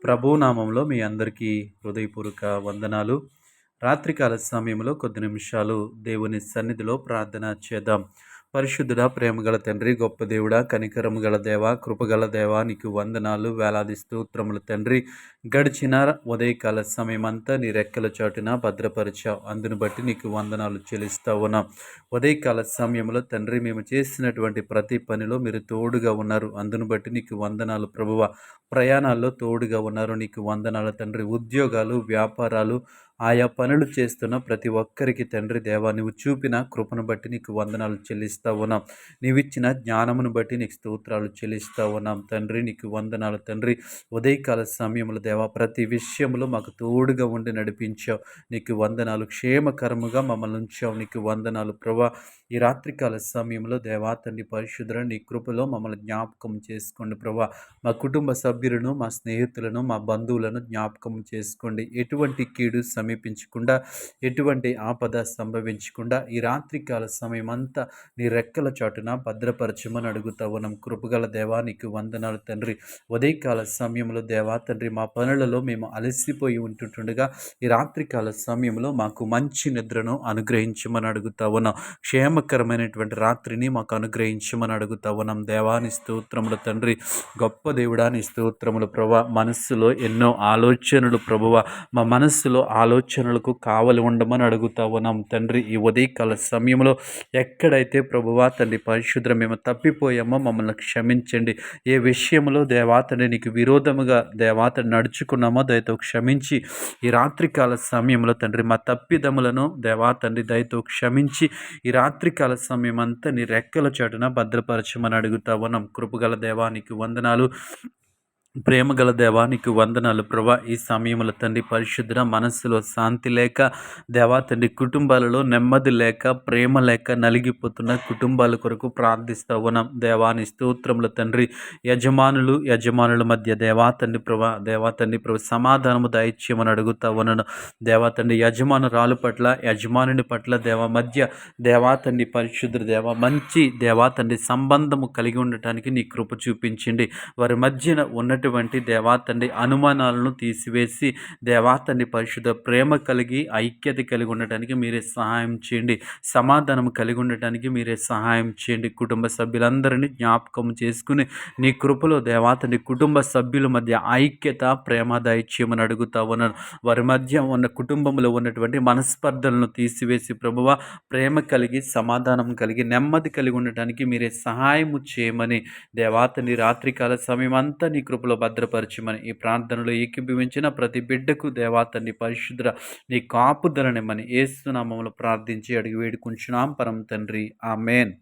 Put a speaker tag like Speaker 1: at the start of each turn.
Speaker 1: ప్రభు నామంలో మీ అందరికీ హృదయపూర్వక వందనాలు. రాత్రికాల సమయంలో కొద్ది నిమిషాలు దేవుని సన్నిధిలో ప్రార్థన చేద్దాం. పరిశుద్ధుడా, ప్రేమగల తండ్రి, గొప్ప దేవుడా, కనికరము గల దేవా, కృపగల దేవా, నీకు వందనాలు, వేలాది స్తోత్రములు తండ్రి. గడిచిన ఉదయకాల సమయమంతా నీ రెక్కల చాటున భద్రపరిచావు. అందును బట్టి నీకు వందనాలు చెల్లిస్తా ఉన్నాం. ఉదయకాల సమయంలో తండ్రి, మేము చేసినటువంటి ప్రతి పనిలో మీరు తోడుగా ఉన్నారు. అందును బట్టి నీకు వందనాలు ప్రభువా. ప్రయాణాల్లో తోడుగా ఉన్నారు, నీకు వందనాలు తండ్రి. ఉద్యోగాలు, వ్యాపారాలు, ఆయా పనులు చేస్తున్న ప్రతి ఒక్కరికి తండ్రి దేవా, నువ్వు చూపిన కృపను బట్టి నీకు వందనాలు చెల్లిస్తా ఉన్నాం. నీవిచ్చిన జ్ఞానమును బట్టి నీకు స్తోత్రాలు చెల్లిస్తా ఉన్నాం తండ్రి. నీకు వందనాలు తండ్రి. ఉదయకాల సమయంలో దేవా, ప్రతి విషయంలో మాకు తోడుగా ఉండి నడిపించావు. నీకు వందనాలు. క్షేమకరముగా మమ్మల్ని ఉంచావు. నీకు వందనాలు ప్రభా. ఈ రాత్రికాల సమయంలో దేవా తండ్రి పరిశుద్ధుల నీ కృపలో మమ్మల్ని జ్ఞాపకం చేసుకోండి ప్రభా. మా కుటుంబ సభ్యులను, మా స్నేహితులను, మా బంధువులను జ్ఞాపకం చేసుకోండి. ఎటువంటి కీడు సమీపించకుండా, ఎటువంటి ఆపద సంభవించకుండా ఈ రాత్రికాల సమయం అంతా నీ రెక్కల చాటున భద్రపరచమని అడుగుతా ఉన్నాం. కృపగల దేవా, నీకు వందనాలు తండ్రి. ఉదయకాల సమయంలో దేవా తండ్రి, మా పనులలో మేము అలసిపోయి ఉంటుండగా ఈ రాత్రికాల సమయంలో మాకు మంచి నిద్రను అనుగ్రహించమని అడుగుతా ఉన్నాం. క్షేమకరమైనటువంటి రాత్రిని మాకు అనుగ్రహించమని అడుగుతా ఉన్నాం. దేవాని స్తోత్రములు తండ్రి. గొప్ప దేవుడాని స్తోత్రములు ప్రభా. మనస్సులో ఎన్నో ఆలోచనలు ప్రభువ, మా మనస్సులో ఆలోచనలకు కావలి ఉండమని అడుగుతా ఉన్నాం తండ్రి. ఈ ఉదయకాల సమయంలో ఎక్కడైతే ప్రభువా తండ్రి పరిశుద్ర మేము తప్పిపోయామో మమ్మల్ని క్షమించండి. ఏ విషయంలో దేవాతని నీకు విరోధముగా దేవాతని నడుచుకున్నామో దయతో క్షమించి ఈ రాత్రికాల సమయంలో తండ్రి మా తప్పిదములను దేవాతండ్రి దయతో క్షమించి ఈ రాత్రికాల సమయం అంతా నీ రెక్కల చాటున భద్రపరచమని అడుగుతా ఉన్నాం. కృపగల దేవానికి వందనాలు. ప్రేమగల దేవా, నీకు వందనాలు ప్రభా. ఈ సమయంలో తండ్రి పరిశుద్ధ మనస్సులో శాంతి లేక దేవా తండ్రి, కుటుంబాలలో నెమ్మది లేక, ప్రేమ లేక నలిగిపోతున్న కుటుంబాల కొరకు ప్రార్థిస్తా ఉన్నాం. దేవాని స్తోత్రముల తండ్రి. యజమానుల మధ్య దేవా తండ్రి ప్రభా సమాధానము దయచేయమని అడుగుతా ఉన్నాను. దేవా తండ్రి యజమానురాలు పట్ల, యజమానుని పట్ల మధ్య దేవా తండ్రి పరిశుద్ధ మంచి దేవా తండ్రి సంబంధము కలిగి ఉండటానికి నీ కృప చూపించండి. వారి మధ్యన ఉన్నటువంటి దేవాతండ్రి అనుమానాలను తీసివేసి దేవాతండ్రి పరిశుద్ధ ప్రేమ కలిగి, ఐక్యత కలిగి ఉండటానికి మీరే సహాయం చేయండి. సమాధానం కలిగి ఉండటానికి మీరే సహాయం చేయండి. కుటుంబ సభ్యులందరినీ జ్ఞాపకం చేసుకుని నీ కృపలో దేవాతండ్రి కుటుంబ సభ్యుల మధ్య ఐక్యత, ప్రేమ దయచేయమని అడుగుతా ఉన్నాను. వారి మధ్య ఉన్న కుటుంబంలో ఉన్నటువంటి మనస్పర్ధలను తీసివేసి ప్రభువ ప్రేమ కలిగి, సమాధానం కలిగి, నెమ్మది కలిగి ఉండటానికి మీరే సహాయము చేయమని దేవాతండ్రి రాత్రికాల సమయం అంతా నీ కృపలో భద్రపరచమని ఈ ప్రార్థనలో ఏకీభవించిన ప్రతి బిడ్డకు దేవాతండ్రి పరిశుద్ధ నీ కాపుదలనిమ్మని యేసు నామములో ప్రార్థించి అడిగి వేడుకుంటున్నాం పరమ తండ్రి. ఆమేన్.